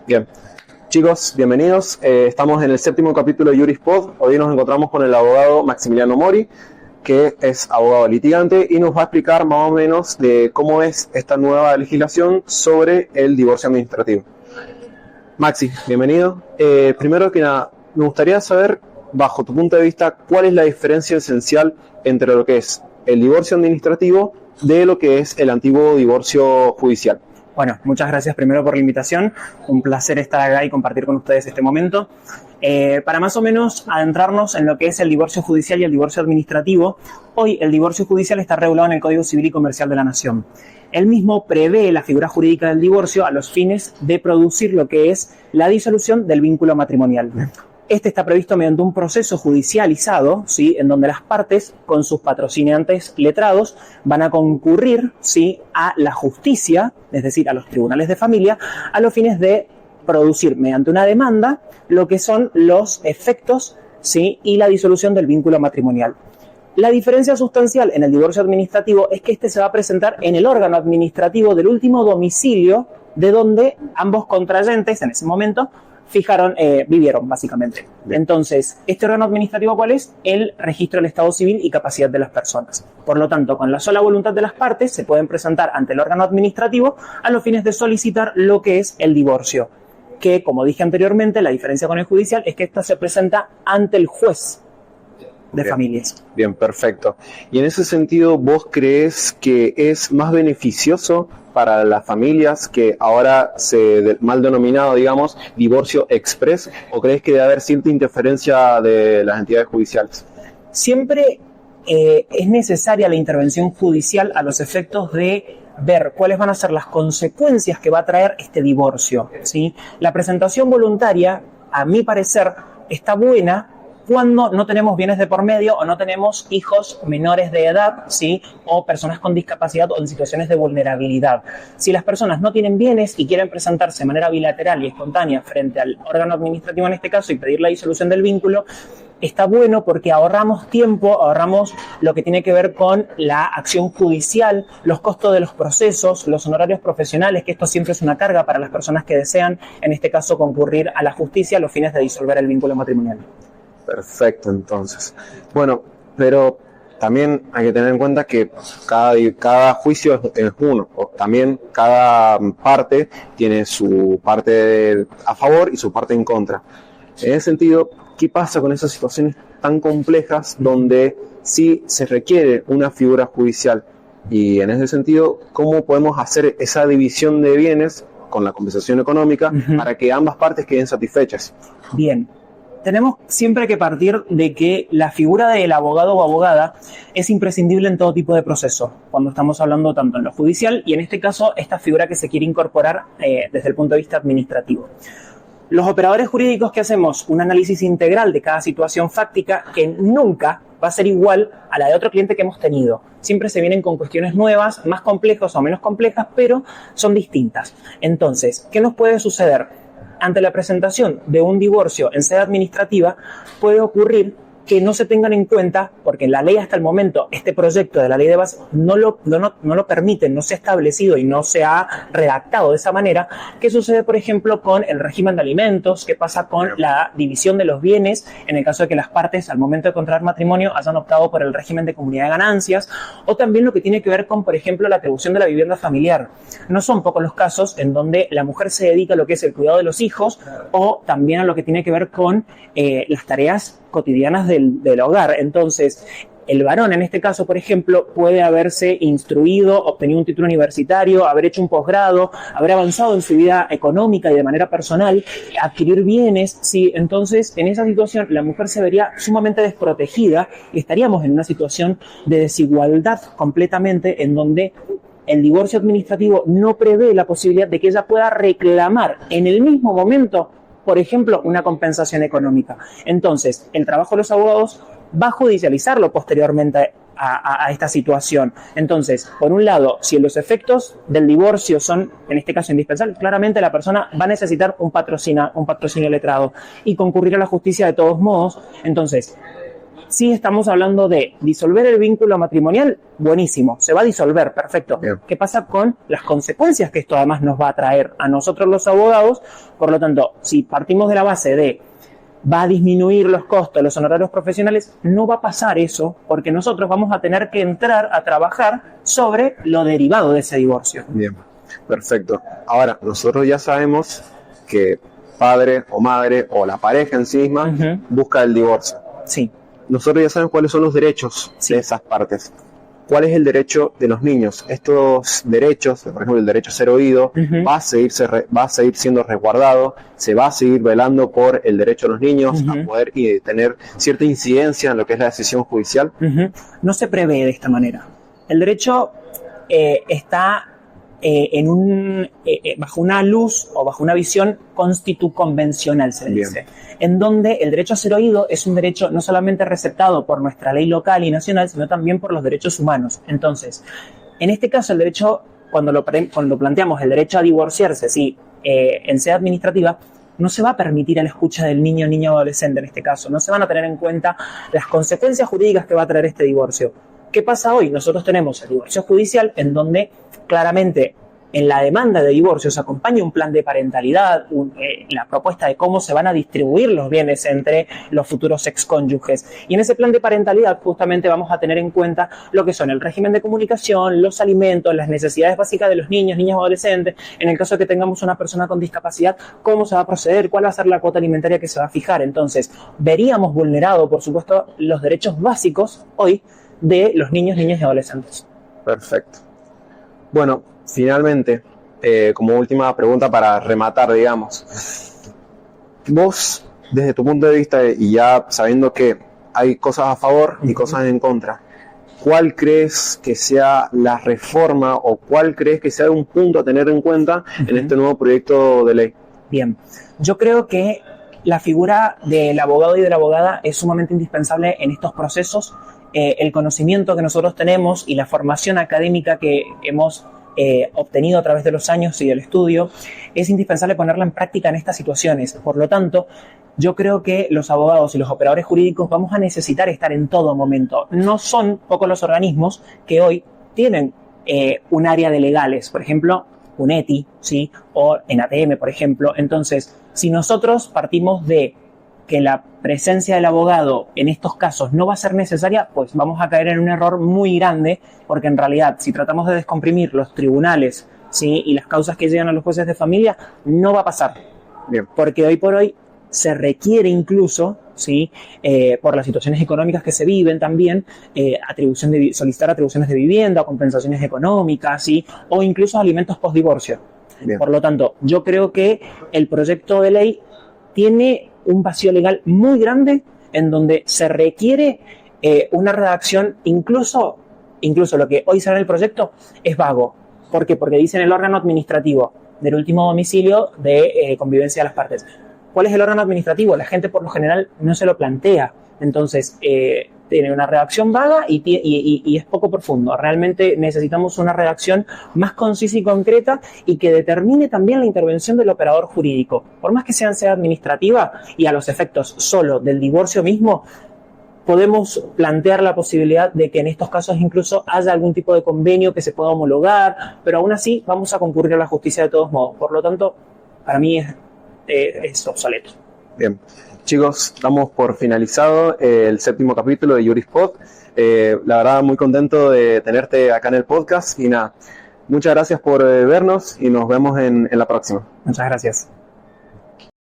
Bien. Chicos, bienvenidos. Estamos en el 7º capítulo de Jurispod. Hoy nos encontramos con el abogado Maximiliano Mori, que es abogado litigante y nos va a explicar más o menos de cómo es esta nueva legislación sobre el divorcio administrativo. Maxi, bienvenido. Primero que nada, me gustaría saber, bajo tu punto de vista, cuál es la diferencia esencial entre lo que es el divorcio administrativo de lo que es el antiguo divorcio judicial. Bueno, muchas gracias primero por la invitación. Un placer estar acá y compartir con ustedes este momento. Para más o menos adentrarnos en lo que es el divorcio judicial y el divorcio administrativo, hoy el divorcio judicial está regulado en el Código Civil y Comercial de la Nación. Él mismo prevé la figura jurídica del divorcio a los fines de producir lo que es la disolución del vínculo matrimonial. Este está previsto mediante un proceso judicializado, ¿sí?, en donde las partes, con sus patrocinantes letrados, van a concurrir, ¿sí?, a la justicia, es decir, a los tribunales de familia, a los fines de producir mediante una demanda lo que son los efectos, ¿sí?, y la disolución del vínculo matrimonial. La diferencia sustancial en el divorcio administrativo es que este se va a presentar en el órgano administrativo del último domicilio de donde ambos contrayentes, en ese momento, vivieron básicamente. Bien. Entonces, ¿este órgano administrativo cuál es? El registro del estado civil y capacidad de las personas. Por lo tanto, con la sola voluntad de las partes, se pueden presentar ante el órgano administrativo a los fines de solicitar lo que es el divorcio. Que, como dije anteriormente, la diferencia con el judicial es que esta se presenta ante el juez de familias. Bien, perfecto. Y en ese sentido, ¿vos crees que es más beneficioso para las familias que ahora mal denominado, digamos, divorcio express, o crees que debe haber cierta interferencia de las entidades judiciales? Siempre es necesaria la intervención judicial a los efectos de ver cuáles van a ser las consecuencias que va a traer este divorcio, ¿sí? La presentación voluntaria, a mi parecer, está buena cuando no tenemos bienes de por medio o no tenemos hijos menores de edad, ¿sí?, o personas con discapacidad o en situaciones de vulnerabilidad. Si las personas no tienen bienes y quieren presentarse de manera bilateral y espontánea frente al órgano administrativo en este caso y pedir la disolución del vínculo, está bueno porque ahorramos tiempo, ahorramos lo que tiene que ver con la acción judicial, los costos de los procesos, los honorarios profesionales, que esto siempre es una carga para las personas que desean, en este caso, concurrir a la justicia a los fines de disolver el vínculo matrimonial. Perfecto, entonces. Bueno, pero también hay que tener en cuenta que cada juicio es uno. También cada parte tiene su parte a favor y su parte en contra. En ese sentido, ¿qué pasa con esas situaciones tan complejas donde sí se requiere una figura judicial? Y en ese sentido, ¿cómo podemos hacer esa división de bienes con la compensación económica para que ambas partes queden satisfechas? Bien. Tenemos siempre que partir de que la figura del abogado o abogada es imprescindible en todo tipo de proceso, cuando estamos hablando tanto en lo judicial y en este caso esta figura que se quiere incorporar desde el punto de vista administrativo. Los operadores jurídicos que hacemos un análisis integral de cada situación fáctica que nunca va a ser igual a la de otro cliente que hemos tenido. Siempre se vienen con cuestiones nuevas, más complejas o menos complejas, pero son distintas. Entonces, ¿qué nos puede suceder? Ante la presentación de un divorcio en sede administrativa, puede ocurrir que no se tengan en cuenta, porque la ley hasta el momento, este proyecto de la ley de base no lo permite, no se ha establecido y no se ha redactado de esa manera. ¿Qué sucede, por ejemplo, con el régimen de alimentos? ¿Qué pasa con la división de los bienes en el caso de que las partes, al momento de contraer matrimonio, hayan optado por el régimen de comunidad de ganancias? O también lo que tiene que ver con, por ejemplo, la atribución de la vivienda familiar. No son pocos los casos en donde la mujer se dedica a lo que es el cuidado de los hijos o también a lo que tiene que ver con las tareas cotidianas del hogar. Entonces, el varón, en este caso, por ejemplo, puede haberse instruido, obtenido un título universitario, haber hecho un posgrado, haber avanzado en su vida económica y de manera personal, adquirir bienes, ¿sí? Entonces, en esa situación, la mujer se vería sumamente desprotegida y estaríamos en una situación de desigualdad completamente en donde el divorcio administrativo no prevé la posibilidad de que ella pueda reclamar en el mismo momento, por ejemplo, una compensación económica. Entonces, el trabajo de los abogados va a judicializarlo posteriormente a esta situación. Entonces, por un lado, si los efectos del divorcio son, en este caso, indispensables, claramente la persona va a necesitar un patrocinio letrado y concurrir a la justicia de todos modos. Entonces, Si estamos hablando de disolver el vínculo matrimonial, buenísimo, se va a disolver, perfecto. Bien. ¿Qué pasa con las consecuencias que esto además nos va a traer a nosotros los abogados? Por lo tanto, si partimos de la base de va a disminuir los costos, los honorarios profesionales, no va a pasar eso, porque nosotros vamos a tener que entrar a trabajar sobre lo derivado de ese divorcio. Bien, perfecto. Ahora, nosotros ya sabemos que padre o madre o la pareja en sí misma busca el divorcio. Sí. Nosotros ya sabemos cuáles son los derechos de esas partes. ¿Cuál es el derecho de los niños? Estos derechos, por ejemplo, el derecho a ser oído, va a seguir siendo resguardado, se va a seguir velando por el derecho de los niños a poder tener cierta incidencia en lo que es la decisión judicial. No se prevé de esta manera. El derecho está bajo una luz o bajo una visión constituconvencional, se le dice, en donde el derecho a ser oído es un derecho no solamente receptado por nuestra ley local y nacional, sino también por los derechos humanos. Entonces, en este caso, el derecho, cuando planteamos el derecho a divorciarse, en sede administrativa, no se va a permitir a la escucha del niño o adolescente en este caso, no se van a tener en cuenta las consecuencias jurídicas que va a traer este divorcio. ¿Qué pasa hoy? Nosotros tenemos el divorcio judicial, en donde claramente en la demanda de divorcio se acompaña un plan de parentalidad, la propuesta de cómo se van a distribuir los bienes entre los futuros excónyuges. Y en ese plan de parentalidad justamente vamos a tener en cuenta lo que son el régimen de comunicación, los alimentos, las necesidades básicas de los niños o adolescentes. En el caso de que tengamos una persona con discapacidad, cómo se va a proceder, cuál va a ser la cuota alimentaria que se va a fijar. Entonces, veríamos vulnerado, por supuesto, los derechos básicos hoy de los niños y adolescentes. Perfecto. Bueno, finalmente, como última pregunta para rematar, digamos, vos, desde tu punto de vista y ya sabiendo que hay cosas a favor y cosas en contra, ¿cuál crees que sea la reforma o cuál crees que sea un punto a tener en cuenta en este nuevo proyecto de ley? Bien, yo creo que la figura del abogado y de la abogada es sumamente indispensable en estos procesos. El conocimiento que nosotros tenemos y la formación académica que hemos obtenido a través de los años y del estudio, es indispensable ponerla en práctica en estas situaciones. Por lo tanto, yo creo que los abogados y los operadores jurídicos vamos a necesitar estar en todo momento. No son pocos los organismos que hoy tienen un área de legales, por ejemplo, UNETI, ¿sí? O en ATM, por ejemplo. Entonces, si nosotros partimos de que la presencia del abogado en estos casos no va a ser necesaria, pues vamos a caer en un error muy grande, porque en realidad, si tratamos de descomprimir los tribunales, ¿sí? Y las causas que llegan a los jueces de familia, no va a pasar. Bien. Porque hoy por hoy se requiere incluso, ¿sí? Por las situaciones económicas que se viven también, solicitar atribuciones de vivienda, compensaciones económicas, ¿sí? O incluso alimentos postdivorcio. Por lo tanto, yo creo que el proyecto de ley tiene un vacío legal muy grande en donde se requiere una redacción, incluso lo que hoy será el proyecto es vago. ¿Por qué? Porque dice en el órgano administrativo del último domicilio de convivencia de las partes. ¿Cuál es el órgano administrativo? La gente por lo general no se lo plantea. Entonces, tiene una redacción vaga y es poco profundo. Realmente necesitamos una redacción más concisa y concreta y que determine también la intervención del operador jurídico. Por más que sea administrativa y a los efectos solo del divorcio mismo, podemos plantear la posibilidad de que en estos casos incluso haya algún tipo de convenio que se pueda homologar, pero aún así vamos a concurrir a la justicia de todos modos. Por lo tanto, para mí es obsoleto. Bien. Chicos, damos por finalizado el 7º capítulo de Jurispod. La verdad, muy contento de tenerte acá en el podcast. Y nada, muchas gracias por vernos y nos vemos en la próxima. Muchas gracias.